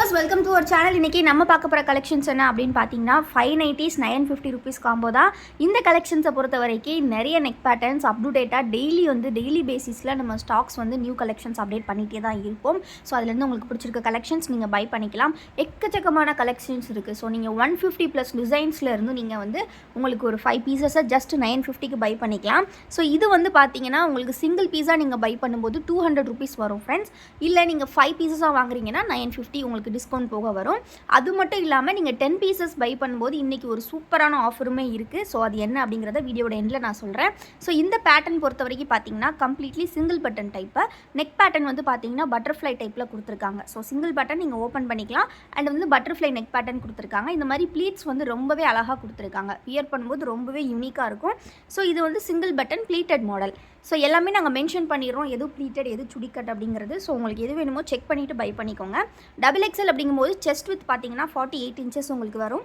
Viewers welcome to our channel. இன்றைக்கி நம்ம பார்க்க போகிற கலெக்ஷன்ஸ் என்ன அப்படின்னு பார்த்தீங்கன்னா 590s 950 rupees காம்போ தான். இந்த கலெக்ஷன்ஸை பொறுத்த வரைக்கும் நிறைய நெக் பேட்டர்ன்ஸ் அப்டேட்டாக டெய்லி பேசிஸில் நம்ம ஸ்டாக்ஸ் வந்து நியூ கலெக்ஷன்ஸ் அப்டேட் பண்ணிகிட்டே தான் இருப்போம். ஸோ அதுலேருந்து உங்களுக்கு பிடிச்சிருக்க கலெக்ஷன்ஸ் நீங்கள் பை பண்ணிக்கலாம். எக்கச்சக்கமான கலெக்ஷன்ஸ் இருக்குது. ஸோ நீங்கள் 150+ டிசைன்ஸில் இருந்து நீங்கள் வந்து உங்களுக்கு ஒரு 5 பீசஸை ஜஸ்ட் 950க்கு பை பண்ணிக்கலாம். ஸோ இது வந்து பார்த்தீங்கன்னா உங்களுக்கு சிங்கிள் பீஸாக நீங்கள் பை பண்ணும்போது 200 rupees வரும் ஃப்ரெண்ட்ஸ். இல்லை நீங்கள் 5 பீசஸாக வாங்குறீங்கன்னா 950 உங்களுக்கு டிஸ்கவுண்ட் போக வரும். அது மட்டும் இல்லாமல் நீங்கள் 10 பீசஸ் பை பண்ணும்போது இன்றைக்கி ஒரு சூப்பரான ஆஃபருமே இருக்குது. ஸோ அது என்ன அப்படிங்கிறத வீடியோட எண்டில் நான் சொல்கிறேன். ஸோ இந்த பேட்டர்ன் பொறுத்த வரைக்கும் பார்த்தீங்கன்னா completely single button type. Neck pattern வந்து பார்த்தீங்கன்னா பட்டர்ஃப்ளை டைப்பில் கொடுத்துருக்காங்க. ஸோ சிங்கிள் பட்டன் நீங்கள் ஓப்பன் பண்ணிக்கலாம். அண்ட் வந்து பட்டர்ஃப்ளை நெக் பேட்டர்ன் கொடுத்துருக்காங்க. இந்த மாதிரி ப்ளீட்ஸ் வந்து ரொம்பவே அழகாக கொடுத்துருக்காங்க. வியர் பண்ணும்போது ரொம்பவே யூனிக்காக இருக்கும். ஸோ இது வந்து single button pleated model. So எல்லாமே நாங்கள் மென்ஷன் பண்ணிடுறோம், எது ப்ளீட்டட் எது சுடிக்கட் அப்படிங்கிறது. ஸோ உங்களுக்கு எது வேணுமோ செக் பண்ணிவிட்டு பை பண்ணிக்கோங்க. XXL அப்படிங்கும்போது செஸ்ட் வித் பார்த்தீங்கன்னா 48 inches உங்களுக்கு வரும்.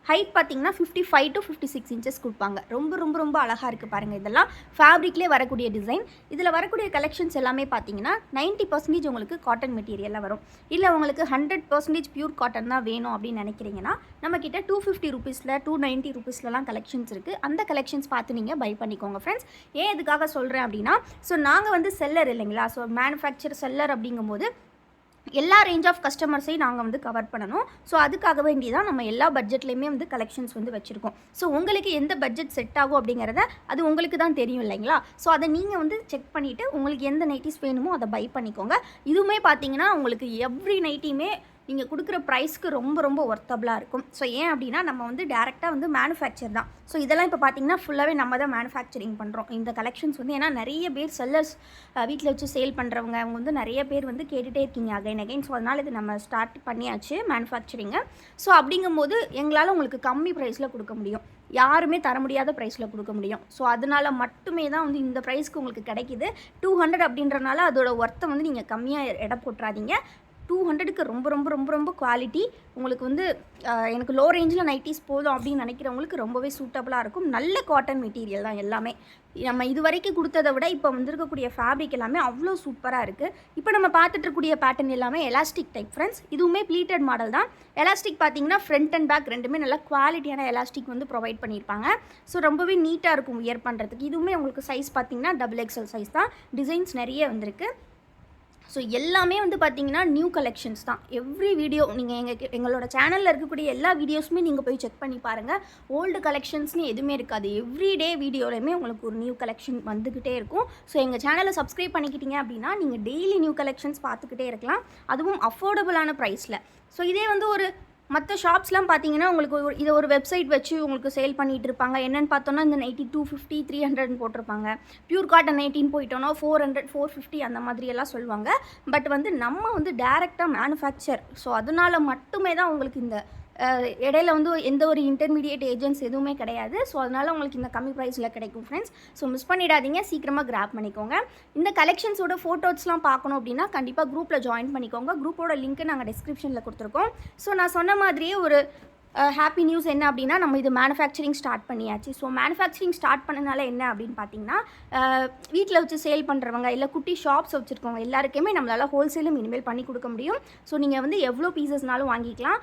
ஹைட் பார்த்தீங்கன்னா 55 to 56 inches கொடுப்பாங்க. ரொம்ப அழகாக இருக்குது பாருங்கள். இதெல்லாம் ஃபேப்ரிக்லேயே வரக்கூடிய டிசைன். இதில் வரக்கூடிய கலெக்ஷன்ஸ் எல்லாமே பார்த்தீங்கன்னா 90% உங்களுக்கு காட்டன் மெட்டீரியலில் வரும். இல்லை உங்களுக்கு 100% பியூர் காட்டன் தான் வேணும் அப்படின்னு நினைக்கிறீங்கன்னா நம்மக்கிட்ட 250 rupeesல 290 rupeesலலாம் கலெக்ஷன்ஸ் இருக்குது. அந்த கலெக்ஷன்ஸ் பார்த்து நீங்கள் பை பண்ணிக்கோங்க ஃப்ரெண்ட்ஸ். ஏன் எதுக்காக சொல்கிறேன் அப்படின்னா ஸோ நாங்கள் வந்து செல்லர் இல்லைங்களா. ஸோ மேனுஃபேக்சர் செல்லர் அப்படிங்கும்போது எல்லா ரேஞ்ச் ஆஃப் கஸ்டமர்ஸையும் நாங்கள் வந்து கவர் பண்ணணும். ஸோ அதுக்காக வேண்டி தான் நம்ம எல்லா பட்ஜெட்லேயுமே வந்து கலெக்ஷன்ஸ் வந்து வச்சுருக்கோம். ஸோ உங்களுக்கு எந்த பட்ஜெட் செட் ஆகும் அப்படிங்கிறத அது உங்களுக்கு தான் தெரியும் இல்லைங்களா. ஸோ அதை நீங்கள் வந்து செக் பண்ணிவிட்டு உங்களுக்கு எந்த நைட்டிஸ் வேணுமோ அதை பை பண்ணிக்கோங்க. இதுவுமே பார்த்தீங்கன்னா உங்களுக்கு எவ்ரி நைட்டியுமே நீங்கள் கொடுக்குற ப்ரைஸ்க்கு ரொம்ப ஒர்த்தபிளாக இருக்கும். ஸோ ஏன் அப்படின்னா நம்ம வந்து டேரெக்டாக வந்து மேனுஃபேக்சர் தான். ஸோ இதெல்லாம் இப்போ பார்த்தீங்கன்னா ஃபுல்லாகவே நம்ம தான் மேனுஃபேக்சரிங் பண்ணுறோம் இந்த கலெக்ஷன்ஸ் வந்து. ஏன்னா நிறைய பேர் செல்லர்ஸ் வீட்டில் வச்சு சேல் பண்ணுறவங்க அவங்க வந்து நிறைய பேர் வந்து கேட்டுகிட்டே இருக்கீங்க அகைன். ஸோ அதனால் இது நம்ம ஸ்டார்ட் பண்ணியாச்சு மேனுஃபேக்சரிங்கை. ஸோ அப்படிங்கும்போது எங்களால் உங்களுக்கு கம்மி ப்ரைஸில் கொடுக்க முடியும். யாருமே தர முடியாத ப்ரைஸில் கொடுக்க முடியும். ஸோ அதனால் மட்டுமே தான் வந்து இந்த ப்ரைஸ்க்கு உங்களுக்கு கிடைக்கிது. 200 அப்படின்றனால அதோட ஒர்த்தை வந்து நீங்கள் கம்மியாக எடை போட்டுறாதீங்க. 200க்கு ரொம்ப குவாலிட்டி உங்களுக்கு வந்து எனக்கு லோ ரேஞ்சில் நைட்டிஸ் போதும் அப்படின்னு நினைக்கிறவங்களுக்கு ரொம்பவே சூட்டபுளாக இருக்கும். நல்ல காட்டன் மெட்டீரியல் தான் எல்லாமே. நம்ம இது வரைக்கும் கொடுத்ததை விட இப்போ வந்திருக்கக்கூடிய ஃபேப்ரிக் எல்லாமே அவ்வளோ சூப்பராக இருக்குது. இப்போ நம்ம பார்த்துட்டு இருக்கக்கூடிய பேட்டர்ன் எல்லாமே எலாஸ்டிக் டைப் ஃப்ரெண்ட்ஸ். இதுவுமே ப்ளீட்டட் மாடல் தான். எலாஸ்டிக் பார்த்தீங்கன்னா ஃப்ரண்ட் அண்ட் பேக் ரெண்டுமே நல்லா குவாலிட்டியான எலாஸ்டிக் வந்து ப்ரொவைட் பண்ணியிருப்பாங்க. ஸோ ரொம்பவே நீட்டாக இருக்கும் வியர் பண்ணுறதுக்கு. இதுவுமே உங்களுக்கு சைஸ் பார்த்தீங்கன்னா XXL சைஸ் தான். டிசைன்ஸ் நிறைய வந்திருக்கு. ஸோ எல்லாமே வந்து பார்த்தீங்கன்னா நியூ கலெக்ஷன்ஸ் தான். எவ்ரி வீடியோ நீங்கள் எங்களோட சேனலில் இருக்கக்கூடிய எல்லா வீடியோஸுமே நீங்கள் போய் செக் பண்ணி பாருங்கள். ஓல்டு கலெக்ஷன்ஸ்னு எதுவுமே இருக்காது. எவ்ரிடே வீடியோலையுமே உங்களுக்கு ஒரு நியூ கலெக்ஷன் வந்துக்கிட்டே இருக்கும். ஸோ எங்கள் சேனலை சப்ஸ்கிரைப் பண்ணிக்கிட்டீங்க அப்படின்னா நீங்கள் டெய்லி நியூ கலெக்ஷன்ஸ் பார்த்துக்கிட்டே இருக்கலாம். அதுவும் அஃபோர்டபுளான ப்ரைஸில். ஸோ இதே வந்து ஒரு மற்ற ஷாப்ஸ்லாம் பார்த்தீங்கன்னா உங்களுக்கு இதை ஒரு வெப்சைட் வச்சு உங்களுக்கு சேல் பண்ணிகிட்டு இருப்பாங்க. என்னென்னு பார்த்தோன்னா இந்த நைட்டி 250 300 போட்டிருப்பாங்க. பியூர் காட்டன் நைட்டின்னு போயிட்டோன்னா 400 450 அந்த மாதிரியெல்லாம் சொல்லுவாங்க. பட் வந்து நம்ம வந்து டேரெக்டாக மேனுஃபேக்சர். ஸோ அதனால் மட்டுமே தான் உங்களுக்கு இந்த இடையில வந்து எந்த ஒரு இன்டர்மீடியேட் ஏஜென்ட்ஸ் எதுவுமே கிடையாது. ஸோ அதனால் உங்களுக்கு இந்த கம்மி ப்ரைஸில் கிடைக்கும் ஃப்ரெண்ட்ஸ். ஸோ மிஸ் பண்ணிடாதீங்க, சீக்கிரமாக கிராப் பண்ணிக்கோங்க. இந்த கலெக்ஷன்ஸோட ஃபோட்டோஸ்லாம் பார்க்கணும் அப்படின்னா கண்டிப்பாக குரூப்பில் ஜாயின் பண்ணிக்கோங்க. குரூப்போட லிங்க்கு நாங்கள் டிஸ்கிரிப்ஷனில் கொடுத்துருக்கோம். ஸோ நான் சொன்ன மாதிரியே ஒரு ஹாப்பி நியூஸ் என்ன அப்படின்னா நம்ம இது மேனுஃபேக்சரிங் ஸ்டார்ட் பண்ணியாச்சு. ஸோ மேனுஃபேக்சரிங் ஸ்டார்ட் பண்ணனால என்ன அப்படின்னு பார்த்தீங்கன்னா வீட்டில் வச்சு சேல் பண்ணுறவங்க இல்லை குட்டி ஷாப்ஸ் வச்சுருக்கவங்க எல்லாருக்குமே நம்மளால் ஹோல்சேலும் இனிமேல் பண்ணி கொடுக்க முடியும். ஸோ நீங்கள் வந்து எவ்வளோ பீசஸ்னாலும் வாங்கிக்கலாம்.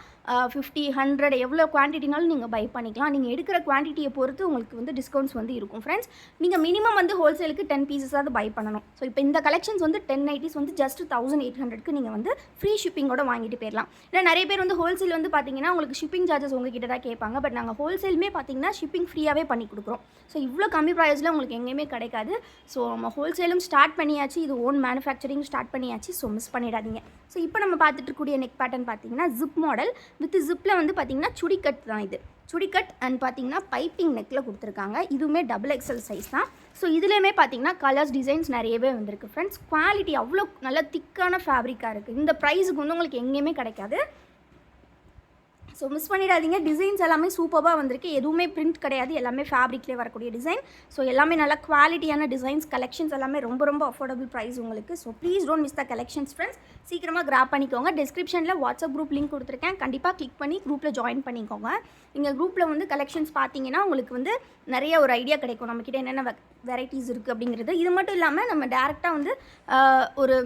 50 100 எவ்வளோ குவான்டிட்டினாலும் நீங்கள் பை பண்ணிக்கலாம். நீங்கள் எடுக்கிற குவான்டிட்டியை பொறுத்து உங்களுக்கு வந்து டிஸ்கவுண்ட்ஸ் வந்து இருக்கும் ஃப்ரெண்ட்ஸ். நீங்கள் மினிமம் வந்து ஹோல்சேலுக்கு 10 பீசஸாவது பை பண்ணணும். ஸோ இப்போ இந்த கலெக்ஷன்ஸ் வந்து 10 நைட்டிஸ் வந்து ஜஸ்ட் 1800க்கு நீங்கள் வந்து ஃப்ரீ ஷிப்பிங்கோட வாங்கிட்டு போயிடலாம். இல்லை நிறைய பேர் வந்து ஹோல்சேல் வந்து பார்த்தீங்கன்னா உங்களுக்கு ஷிப்பிங் சார்ஜஸ் உங்ககிட்ட தான் கேட்பாங்க. பட் நாங்கள் ஹோல்சேலுமே பார்த்தீங்கன்னா ஷிப்பிங் ஃப்ரீயாகவே பண்ணி கொடுக்குறோம். ஸோ இவ்வளோ கம்மி ப்ரைஸில் உங்களுக்கு எங்கேயுமே கிடைக்காது. ஸோ நம்ம ஹோல்சேலும் ஸ்டார்ட் பண்ணியாச்சு, இது ஓன் மேனுஃபேக்சரிங் ஸ்டார்ட் பண்ணியாச்சு. ஸோ மிஸ் பண்ணிடாதீங்க. ஸோ இப்போ நம்ம பார்த்துட்டு இருக்கக்கூடிய நெக் பேட்டர்ன் பார்த்தீங்கன்னா ஜிப் மாடல் வித் ஜிப்பில் வந்து பார்த்தீங்கன்னா சுடிக்கட் தான். இது சுடிக்கட் அண்ட் பார்த்தீங்கன்னா பைப்பிங் நெக்கில் கொடுத்துருக்காங்க. இதுவுமே XXL சைஸ் தான். ஸோ இதுலேயுமே பார்த்தீங்கன்னா கலர்ஸ் டிசைன்ஸ் நிறையவே வந்திருக்கு ஃப்ரெண்ட்ஸ். குவாலிட்டி அவ்வளோ நல்ல திக்கான ஃபேப்ரிக்காக இருக்குது. இந்த ப்ரைஸுக்கு வந்து உங்களுக்கு எங்கேயுமே கிடைக்காது. ஸோ மிஸ் பண்ணிடாதீங்க. டிசைன்ஸ் எல்லாமே சூப்பராக வந்திருக்கு. எதுவுமே பிரிண்ட் கிடையாது, எல்லாமே ஃபேப்ரிக்லேயே வரக்கூடிய டிசைன். ஸோ எல்லாமே நல்ல குவாலிட்டியான டிசைன்ஸ். கலெக்ஷன்ஸ் எல்லாமே ரொம்ப அஃபோர்டபுள் ப்ரைஸ் உங்களுக்கு. So please don't miss the collections friends. சீக்கிரமாக கிராப் பண்ணிக்கோங்க. டிஸ்கிரிப்ஷனில் வாட்ஸ்அப் குரூப் லிங்க் கொடுத்துருக்கேன். கண்டிப்பாக கிளிக் பண்ணி குரூப்பில் ஜாயின் பண்ணிக்கோங்க. இங்கே குரூப்பில் வந்து கலெக்ஷன்ஸ் பார்த்தீங்கன்னா உங்களுக்கு வந்து நிறைய ஒரு ஐடியா கிடைக்கும் நம்மக்கிட்ட என்னென்ன வெரைட்டிஸ் இருக்குது அப்படிங்கிறது. இது மட்டும் இல்லாமல் நம்ம டேரெக்டாக வந்து ஒரு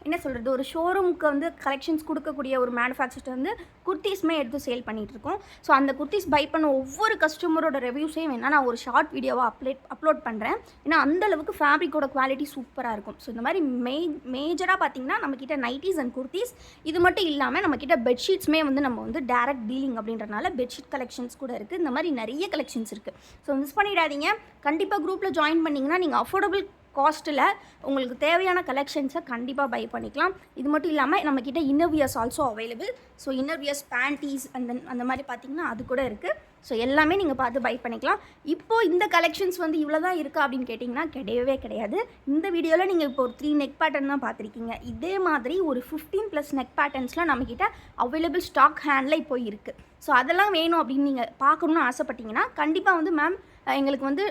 என்ன சொல்கிறது, ஒரு ஷோரூமுக்கு வந்து கலெக்ஷன்ஸ் கொடுக்கக்கூடிய ஒரு மேனுஃபேக்சர் வந்து குர்த்திஸ்மே எடுத்து சேல் பண்ணிகிட்ருக்கோம். ஸோ அந்த குர்த்திஸ் பை பண்ண ஒவ்வொரு கஸ்டமரோட ரிவ்யூஸையும் வேணால் நான் ஒரு ஷார்ட் வீடியோவாக அப்லோட் பண்ணுறேன். ஏன்னா அந்தளவுக்கு ஃபேப்ரிக்கோட குவாலிட்டி சூப்பராக இருக்கும். ஸோ இந்த மாதிரி மேஜராக பார்த்திங்கன்னா நம்மக்கிட்ட நைட்டிஸ் அண்ட் குர்த்திஸ் இது மட்டும் இல்லாமல் நம்மக்கிட்ட பெட்ஷீட்ஸுமே வந்து நம்ம வந்து டேரக்ட் டீலிங் அப்படின்றனால பெட்ஷீட் கலெக்ஷன்ஸ் கூட இருக்குது. இந்த மாதிரி நிறைய கலெக்ஷன்ஸ் இருக்குது. ஸோ மிஸ் பண்ணிடாதீங்க. கண்டிப்பாக குரூப்பில் ஜாயின் பண்ணிங்கன்னா நீங்கள் அஃபோர்டபுள் காஸ்ட்டில் உங்களுக்கு தேவையான கலெக்ஷன்ஸை கண்டிப்பாக பை பண்ணிக்கலாம். இது மட்டும் இல்லாமல் நம்மக்கிட்ட இன்னர்வியர்ஸ் ஆல்சோ அவைலபிள். ஸோ இன்னர்வியர்ஸ், பேண்டீஸ் அந்த மாதிரி பார்த்திங்கன்னா அது கூட இருக்குது. ஸோ எல்லாமே நீங்கள் பார்த்து பை பண்ணிக்கலாம். இப்போது இந்த கலெக்ஷன்ஸ் வந்து இவ்வளோ தான் இருக்கா அப்படின்னு கேட்டிங்கன்னா கிடையவே கிடையாது. இந்த வீடியோவில் நீங்கள் இப்போ ஒரு 3 நெக் பேட்டர்ன் தான் பார்த்துருக்கீங்க. இதே மாதிரி ஒரு 15+ நெக் பேட்டர்ன்ஸ்லாம் நம்மக்கிட்ட அவைலபிள் ஸ்டாக் ஹேண்டில் இப்போ இருக்குது. ஸோ அதெல்லாம் வேணும் அப்படின்னு நீங்கள் பார்க்கணுன்னு ஆசைப்பட்டீங்கன்னா கண்டிப்பாக வந்து மேம் எங்களுக்கு வந்து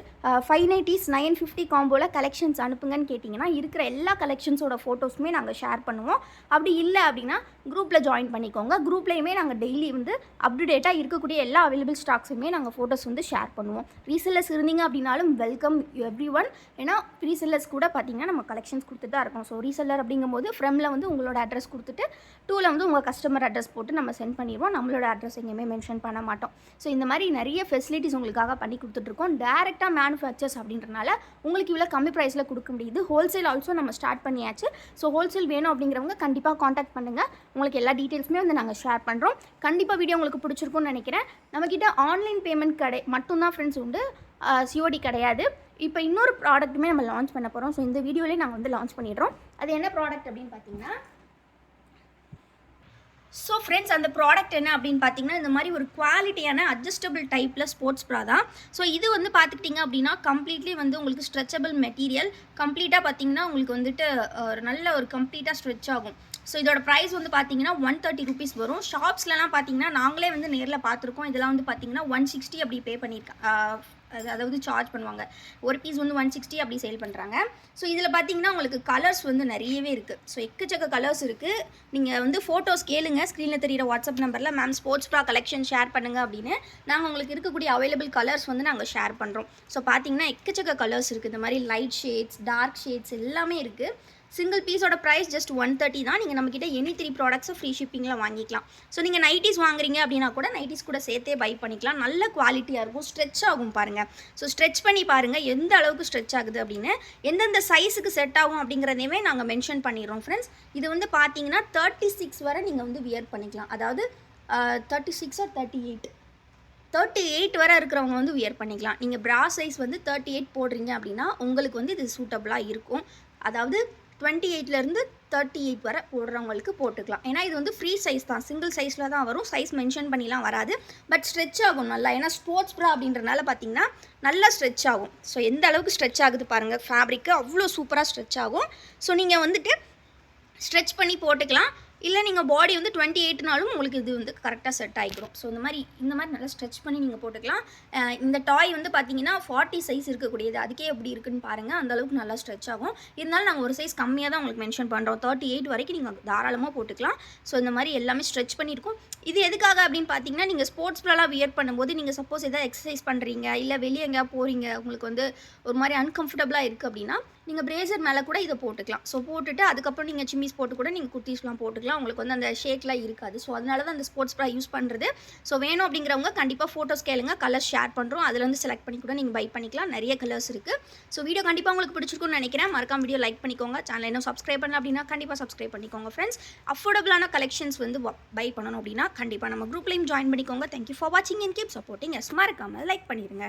590s 950 காம்போவில் கலெக்ஷன்ஸ் அனுப்புங்கன்னு கேட்டிங்கன்னா இருக்கிற எல்லா கலெக்ஷன்ஸோட ஃபோட்டோஸுமே நாங்கள் ஷேர் பண்ணுவோம். அப்படி இல்லை அப்படின்னா குரூப்பில் ஜாயின் பண்ணிக்கோங்க. குரூப்லேயுமே நாங்கள் டெய்லி வந்து அப்டேட்டாக இருக்கக்கூடிய எல்லா அவைலபிள் ஸ்டாக்ஸுமே நாங்கள் ஃபோட்டோஸ் வந்து ஷேர் பண்ணுவோம். ரீசெல்லர்ஸ் இருந்தீங்க அப்படின்னாலும் வெல்கம் எவ்ரி ஒன். ஏன்னா ரீசெல்லர்ஸ் கூட பார்த்திங்கன்னா நம்ம கலெக்ஷன்ஸ் கொடுத்துட்டு தான் இருக்கோம். ஸோ ரீசெல்லர் அப்படிங்கும்போது ஃப்ரெமில் வந்து உங்களோட அட்ரஸ் கொடுத்துட்டு 2ல் வந்து உங்கள் கஸ்டமர் அட்ரஸ் போட்டு நம்ம சென்ட் பண்ணிடுவோம். நம்மளோட அட்ரஸ் எங்கேயுமே மென்ஷன் பண்ண மாட்டோம். ஸோ இந்த மாதிரி நிறைய ஃபெசிலிட்டிஸ் உங்களுக்காக பண்ணி கொடுத்துட்ருக்கோம். டேரெக்டாக மேனுஃபேக்சர்ஸ் அப்படின்றனால உங்களுக்கு இவ்வளோ கம்மி ப்ரைஸில் கொடுக்க முடியுது. ஹோல்சேல் ஆல்சோ நம்ம ஸ்டார்ட் பண்ணியாச்சு. ஸோ ஹோல்சேல் வேணும் அப்படிங்கிறவங்க கண்டிப்பாக காண்டாக்ட் பண்ணுங்கள். உங்களுக்கு எல்லா டீட்டெயில்ஸுமே வந்து நாங்கள் ஷேர் பண்ணுறோம். கண்டிப்பாக வீடியோ உங்களுக்கு பிடிச்சிருக்கும்னு நினைக்கிறேன். நம்மக்கிட்ட ஆன்லைன் பேமெண்ட் மட்டும்தான் ஃப்ரெண்ட்ஸ் உண்டு, சிஓடி கிடையாது. இப்போ இன்னொரு ப்ராடக்ட்டுமே நம்ம லான்ச் பண்ண போகிறோம். ஸோ இந்த வீடியோலேயே நாங்கள் வந்து லான்ச் பண்ணிடுறோம். அது என்ன ப்ராடக்ட் அப்படின்னு பார்த்தீங்கன்னா, ஸோ ஃப்ரெண்ட்ஸ் அந்த ப்ராடக்ட் என்ன அப்படின்னு பார்த்தீங்கன்னா இந்த மாதிரி ஒரு குவாலிட்டியான அட்ஜஸ்டபிள் டைப்பில் ஸ்போர்ட்ஸ் ப்ரா தான். ஸோ இது வந்து பார்த்துக்கிட்டிங்க அப்படின்னா கம்ப்ளீட்லி வந்து உங்களுக்கு ஸ்ட்ரெச்சபிள் மெட்டீரியல். கம்ப்ளீட்டாக பார்த்தீங்கன்னா உங்களுக்கு வந்துட்டு ஒரு நல்ல ஒரு கம்ப்ளீட்டாக ஸ்ட்ரெச் ஆகும். ஸோ இதோட ப்ரைஸ் வந்து பார்த்தீங்கன்னா 130 rupees வரும். ஷாப்ஸ்லலாம் பார்த்தீங்கன்னா நாங்களே வந்து நேரில் பார்த்துருக்கோம். இதெல்லாம் வந்து பார்த்தீங்கன்னா 160 அப்படி பே பண்ணியிருக்கேன். அதாவது சார்ஜ் பண்ணுவாங்க. ஒரு பீஸ் வந்து 160 அப்படி சேல் பண்ணுறாங்க. ஸோ இதில் பார்த்தீங்கன்னா உங்களுக்கு கலர்ஸ் வந்து நிறையவே இருக்குது. ஸோ எக்கச்சக்க கலர்ஸ் இருக்குது. நீங்கள் வந்து ஃபோட்டோஸ் கேளுங்க, ஸ்க்ரீனில் தெரியிற வாட்ஸ்அப் நம்பரில் மேம் ஸ்போர்ட்ஸ் ப்ரா கலெக்ஷன் ஷேர் பண்ணுங்கள் அப்படின்னு நாங்கள் உங்களுக்கு இருக்கக்கூடிய அவைலபிள் கலர்ஸ் வந்து நாங்கள் ஷேர் பண்ணுறோம். ஸோ பார்த்தீங்கன்னா எக்கச்சக்க கலர்ஸ் இருக்குது. இந்த மாதிரி லைட் ஷேட்ஸ், டார்க் ஷேட்ஸ் எல்லாமே இருக்குது. சிங்கிள் பீஸோட ப்ரைஸ் ஜஸ்ட் 130 தான். நீங்கள் நம்மக்கிட்ட எனி 3 ப்ராடக்ட்ஸை ஃப்ரீ ஷிப்பிங்கில் வாங்கிக்கலாம். ஸோ நீங்கள் நைட்டிஸ் வாங்குறீங்க அப்படின்னா கூட நைட்டிஸ் கூட சேர்த்தே பை பண்ணிக்கலாம். நல்ல குவாலிட்டியாக இருக்கும். ஸ்ட்ரெச் ஆகும் பாருங்கள். ஸோ ஸ்ட்ரெச் பண்ணி பாருங்கள் எந்த அளவுக்கு ஸ்ட்ரெச் ஆகுது அப்படின்னு. எந்தெந்த சைஸுக்கு செட் ஆகும் அப்படிங்கிறதையுமே நாங்கள் மென்ஷன் பண்ணிடுறோம் ஃப்ரெண்ட்ஸ். இது வந்து பார்த்தீங்கன்னா 36 வரை நீங்கள் வந்து வியர் பண்ணிக்கலாம். அதாவது 36 or 38 வரை இருக்கிறவங்க வந்து வியர் பண்ணிக்கலாம். நீங்கள் ப்ரா சைஸ் வந்து 38 போடுறீங்க அப்படின்னா உங்களுக்கு வந்து இது சூட்டபுளாக இருக்கும். அதாவது 28லேருந்து 38 வரை போடுறவங்களுக்கு போட்டுக்கலாம். ஏன்னா இது வந்து ஃப்ரீ சைஸ் தான், சிங்கிள் சைஸில் தான் வரும். சைஸ் மென்ஷன் பண்ணிலாம் வராது. பட் ஸ்ட்ரெச் ஆகும் நல்லா. ஏன்னா ஸ்போர்ட்ஸ் ப்ரா அப்படின்றனால பார்த்தீங்கன்னா நல்லா ஸ்ட்ரெச் ஆகும். ஸோ எந்த அளவுக்கு ஸ்ட்ரெச் ஆகுது பாருங்கள். ஃபேப்ரிக்கு அவ்வளோ சூப்பராக ஸ்ட்ரெச் ஆகும். ஸோ நீங்கள் வந்துட்டு ஸ்ட்ரெச் பண்ணி போட்டுக்கலாம். இல்லை நீங்கள் பாடி வந்து 28னாலும் உங்களுக்கு இது வந்து கரெக்டாக செட் ஆகிடும். ஸோ இந்த மாதிரி நல்லா ஸ்ட்ரெச் பண்ணி நீங்கள் போட்டுக்கலாம். இந்த டாய் வந்து பார்த்தீங்கன்னா 40 சைஸ் இருக்கக்கூடியது. அதுக்கே எப்படி இருக்குன்னு பாருங்கள். அந்தளவுக்கு நல்லா ஸ்ட்ரெச் ஆகும். இருந்தாலும் நாங்கள் ஒரு சைஸ் கம்மியாக தான் உங்களுக்கு மென்ஷன் பண்ணுறோம். 38 வரைக்கும் நீங்கள் தாராளமாக போட்டுக்கலாம். ஸோ இந்த மாதிரி எல்லாமே ஸ்ட்ரெச் பண்ணியிருக்கோம். இது எதுக்காக அப்படின்னு பார்த்தீங்கன்னா நீங்கள் ஸ்போர்ட்ஸ் ப்ராலாம் வியர் பண்ணும்போது நீங்கள் சப்போஸ் எதாவது எக்ஸசைஸ் பண்ணுறீங்க, இல்லை வெளியே எங்கேயா போகிறீங்க, உங்களுக்கு வந்து ஒரு மாதிரி அன்கம்ஃபர்டபுளாக இருக்குது அப்படின்னா நீங்கள் பிரேசர் மேலே கூட இதை போட்டுக்கலாம். ஸோ போட்டுட்டு அதுக்கப்புறம் நீங்கள் சிம்மிஸ் போட்டு கூட நீங்கள் குர்த்திஸ்லாம் போட்டுக்கலாம். உங்களுக்கு வந்து அந்த ஷேக்லாம் இருக்காது. ஸோ அதனால தான் அந்த ஸ்போர்ட்ஸ் ப்ரா யூஸ் பண்ணுறது. ஸோ வேணும் அப்படிங்கிறவங்க கண்டிப்பாக ஃபோட்டோஸ் கேளுங்க, கலர்ஸ் ஷேர் பண்ணுறோம். அதில் வந்து செலக்ட் பண்ணி கூட நீங்கள் பை பண்ணிக்கலாம். நிறைய கலர்ஸ் இருக்குது. ஸோ வீடியோ கண்டிப்பாக உங்களுக்கு பிடிச்சிருக்குன்னு நினைக்கிறேன். மறக்காம வீடியோ லைக் பண்ணிக்கோங்க. சேனல் இன்னும் சப்ஸ்கிரைப் பண்ணல அப்படின்னா கண்டிப்பாக சப்ஸ்கிரைப் பண்ணிக்கோங்க ஃப்ரெண்ட்ஸ். அஃபோர்டபுளான கலெக்ஷன்ஸ் வந்து பை பண்ணணும் அப்படின்னா கண்டிப்பாக நம்ம குரூப்லையும் ஜாயின் பண்ணிக்கோங்க. தேங்க்யூ ஃபார் வாட்சிங் அண்ட் கீப் சப்போர்ட்டிங் எஸ். மறக்காமல் லைக் பண்ணிடுங்க.